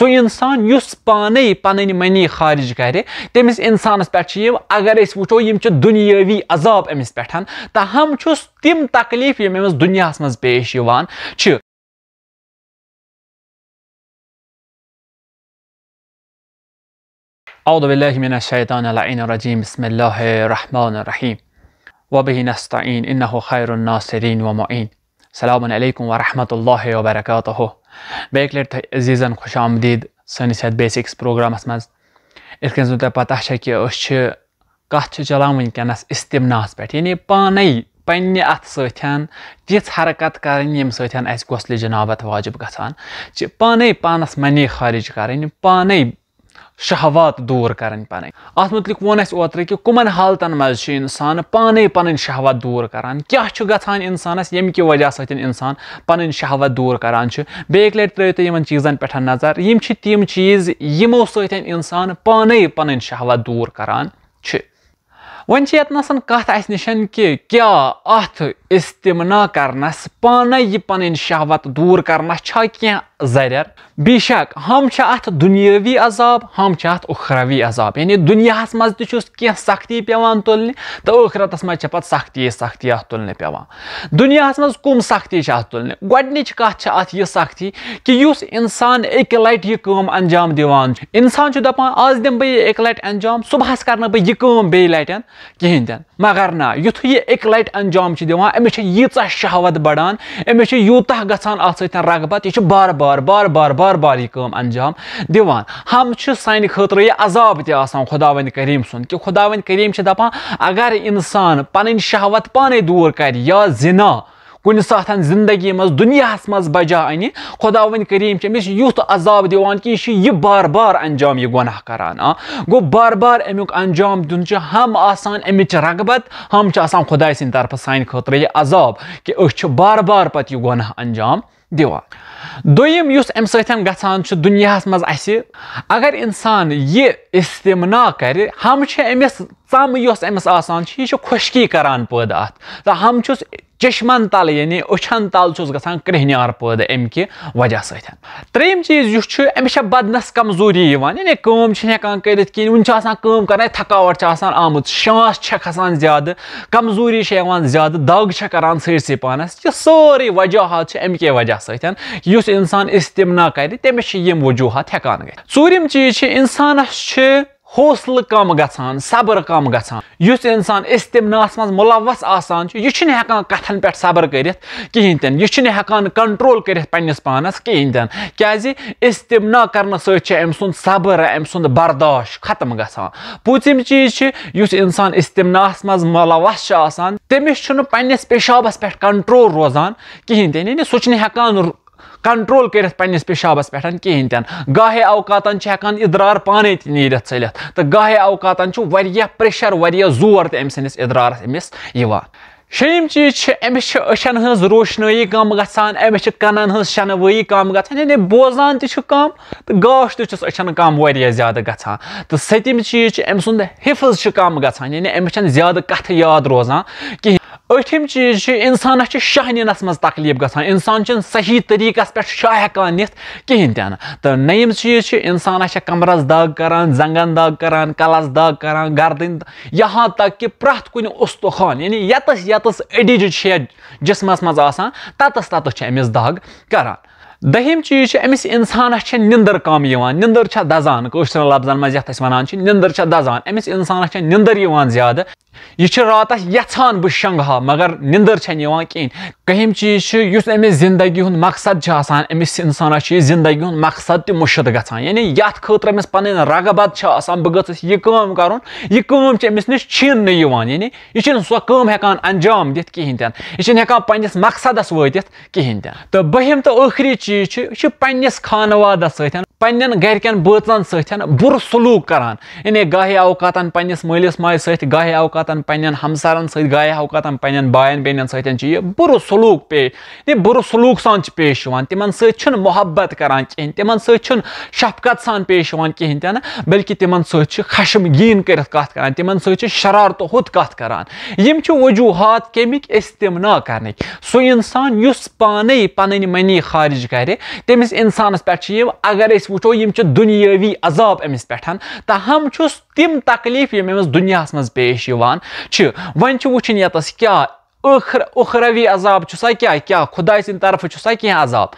सो इंसान युस पाने पनन मनी खारिज करे तमिस इंसानस पे अगर अस वुचो यम दुनियावी अजाब अमिस पे तहम छुस तिम तकलीफ यम अमिस दुनिया मज पेश यवान छ। औज़ु बिल्लाहि मिनश शैतानिर रजीम बिस्मिल्लाहिर रहमानिर रहीम व बिहि नस्तईन इन्नहु खैरुन नासिरीन व मुईन। अस्सलामु अलैकुम व रहमतुल्लाहि व बरकातुहु। बेक लट अजीजन खुश आमदीद सनिस बेसिक्स प्रोग्रामस मज। इस कन तुम पता है कि कत चलान वनकस इस्तिमनास पे यानी पाने पन्ने अथ सथन तिथ हरकत कर यम सथन अस गुस्ल जनाबत वाजिब गसान पाने पानस मनी खारिज कर पाने शहवात दूर करन पाने अत मुतलिक वोन अस ओत्र कि कुमन हालतन मज इंसान पाने पन शहवत दूर करान क्या गसान इंसानस यम कि वजह सतन इंसान पन शहवत दूर करान बेक लट त्रो तो यमन चीजन पे नजर यम तिम चीज यमो सतन इंसान पाने पन शहवत दूर करान वन यतनसन कथ अस निशन कि क्या अथ इस्तिमना करनस पाने यह पन शहवत दूर करनस छा क्या जरियर। बेशक हम अथ दुनियावी अजाब हम अथ उखरवी अजाब यानी दुनिया मज तह सख्ती पेवान तुलने तो आखिरतस मज पे सख्ती अथ तुलने पेवान। दुनिया मज कुम सख्ती अथ तुलने गोडनिच कथ अथ यह सख्ती कि युस इंसान एक लट यह काम अंजाम दिवान इंसान दपान आज दिम बह एक लट अंजाम सुबहस कर बह यह काम बे लटन कहें तन मगर ना युथ यह एक लट अंजाम दिवान अमिस यीचा शहवत बढ़ान अमिस यूतः गसान अथ सतन रगबत यह बार बार बार बार बार बार यह काम अंजाम दिवान। हम सान खतर यह अजाब त खुदावन करीम सुन कि खुदावन करीम दपान अगर इंसान पन शहवत पाने दूर कर या जिना कुन साथ जिंदगी मज दुनिया मज बजा अन खुदावन करीम अमिस युथ अजाब दिवान कि यह बार बार अंजाम यह गुनाह करान गो बार बार अमुक अंजाम दुन हम आसान अमिच रगबत हम आसान खुदा सिंद तरफ सान खतर यह अजाब कि अस बार बार पत यह गुनाह अंजाम दिवान। दोयम युस अम सतन गसान दुनिया मज अगर इंसान यह इस्तिमना कर हम अमिस चम यस अमिस आसान यह खुशकी करान पैदा अत तो हम चश्मन तल यानी अछन तल गसान कृहनार पैदा अम कि वजह सतन। त्रेम चीज अमिस बदनस कमजोरी यानी काम हेकान कर वन कर थकावट आमुत शांस खसान ज्यादा कमजोरी ज्यादा दग करान सरसे पानस यह सारे वजूहत अमि वजह सतन युस इंसान इस्तिमना कर तमिस यम वजूहत हेकान गए। चूरिम चीज इंसानस हौसला कम गसान सब्र कम गसान युस इंसान इस्तिमनास मज मुलवस आसान यह हेकान कथन पे सब्र कर कहें तन यह हेकान कंट्रोल कर पन्निस पानस कहें तन क्या इस्तिमना करने सम सुंद सब्र अम सुंद बर्दाश्त खत्म गसान। पूछम चीज युस इंसान इस्तिमनास मज मुलवस आसान तमिस पन्निस पेशाबस पे कंट्रोल रोजान कहें तन यानी सह हेकान कंट्रोल कर पन्निस पेशाबस पे कहें तन गाहे अवकातन हेकान इदरार पाने नीरत चलित तो गाहे अवकातन प्रेशर वरिया जोर तम सस इदरारस अमिस यवान। शेम चीज अमिस अचन हज रोशनाई कम गसान अमिस कनन हज शनवाई कम गसान यानी बोजान कम तो गाश तस अचन कम वरिया ज्यादा गसान तो सतम चीज अम सुंद हिफज कम गसान यानी अमिस ज्यादा कथ याद रोजान कहें। अठम चीज इंसान शाहनस मज तकलीफ गसान इंसान सही तरीकस पे शाह हेकान नित कहें तन तो नयम चीज इंसान कमरस दाग करान जंगन दाग करान कलस दाग करान गर्दन यहाँ तक कि प्रथ कुन उस्तुखान यानी यतस यतस अडिज जिस्मस मज आसान ततस ततस अमिस दाग करान। दहिम चीज अमिस इंसान निंदर कम निंदर दजान कशर लफ्जन मज ये वन निंदर दजान अमिस इंसान निंदर ज्यादा यह रातस यछान बह शंगहा मगर निंदर कहें। कहिम चीज युस अमिस जिंदगी हुंद मकसद अमिस इंसान जिंदगी हुंद मकसद त मुशद गसान यानी यथ खतर अमिस पन रगबत बह गस यह काम कर यह काम अमिस नश छीन यानी यह सह काम हेकान अंजाम दित कहें तन यह हेकान पन्निस मकसदस वातित कहें तन। तो बहिम तो आखिरी चीज यह पन्निस खानवादस सतन पन्न गरकन बचन सतन बुर सलूक करान यानी गाहे अवकातन पन्निस मालिस माज सत गाहे अवकातन पन्न हमसारन सत गाहे अवकातन पन्न बायन बेनन सतन यह बुर सलूक पे बुर सलूक सान पेश तिमन सत मोहब्बत करान कहें तिमन सत शफकत सान पेश कहें तन बल्कि तिमन सत खशमगीन कर कत करान तिमन सत शरारत हुत कत करान यम वजूहत कमिक इस्तिमना करने सो इंसान युस पाने पन मनी खारिज करे तमिस इंसानस पे अगर वुचो यम छ दुनियावी अजाब अमिस पेठन तहम छुस तिम तकलीफ यम अमिस दुनियास मज पेश यवान छ वन छ वुचन यतस क्या उखरवी अजाब छुसा क्या खुदाय सिन तरफ छुसा क्या अजाब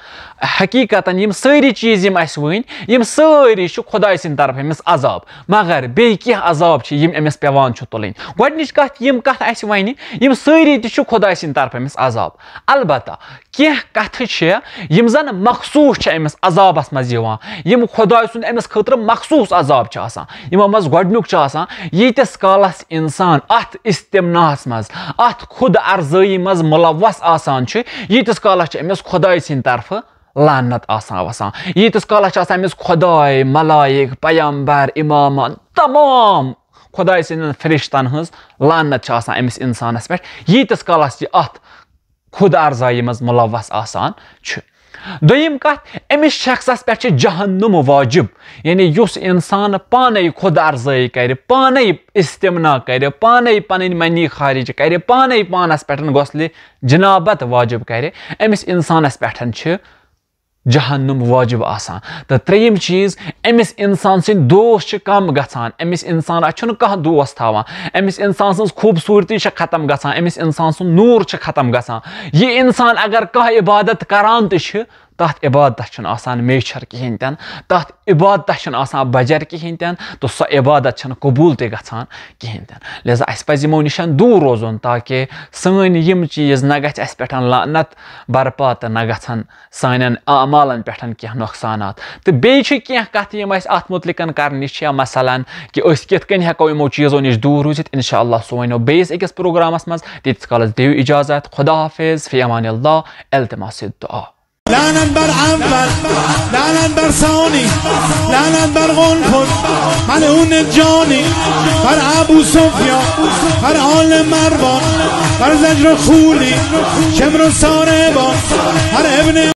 हकीकतन यम सारी चीज यम अस वन यम सारी छ खुदाय सिन तरफ अमिस अजाब मगर बे क्या अजाब छ यम अमिस पेवान छ तुलिन गडनिच कथ यम कथ अस वन यम सारी त छ खुदाय सिन तरफ अमिस अजाब अलबत्ता क्या कथ छ यम जन मखसूस छ अमिस अजाबस मज यवान यम खुदाय सुन अमिस खतर मखसूस अजाब छ आसान यम मज गडनुक छ आसान यतिस कालस इंसान अथ इस्तिमनास मज अथ खुद अर्जई मज मुलवस आसान छ यतिस कालस छ अमिस खुदाय सिन तरफ लानत आसान वसान यतिस कालस छ आसान अमिस खुदाय मलाइक पैगंबर इमामान तमाम खुदाय सिन फरिश्तन हज लानत छ आसान अमिस इंसानस पे यतिस कालस छ अथ खुद अर्जई मज मुलवस आसान छ दोयम कथ अमिस शख्सस पे जहन्नुम वाजिब यानी युस इंसान पाने खुद अर्जई कर पाने इस्तिमना कर पाने पन मनी खारिज कर पाने पानस पे गौसले जनाबत वाजिब कर अमिस इंसानस पे जहन्नुम वाजिब आसान तो त्रेयम चीज अमिस इंसान सिंद दोस्त कम गसान अमिस इंसान कह दोस्त थावान अमिस इंसान सज खूबसूरती खत्म गसान अमिस इंसान सुन नूर खत्म गसान ये इंसान अगर कह इबादत करान त तथ इबादत आसान मेचर कहें तन तथ इबादत आसान बजर कहें तन तो सो इबादत कबूल ते गसान कहें तन लिहाजा अस पज यमो निश दूर रोजन ताकि सन यम चीज न गछ अस पे लानत बरपा तो न गन सान अमालन पे कह नुकसानात तो बेच कह कथ यम अत मुतलिकन कर मसलन कि कित कन हेको यमो चीजों निश दूर रूजित इंशाअल्लाह सो वनो बेस अकिस प्रोग्रामस मज तीस कालस दिव इजाजत खुदा हाफिज फी अमानिल्लाह इल्तिमास दुआ لعنت بر اول لعنت بر ثانی لعنت بر غلفت ملعون جانی بر ابو سفیان بر آل مروان بر زجر خولی شمر و ساربان بر ابن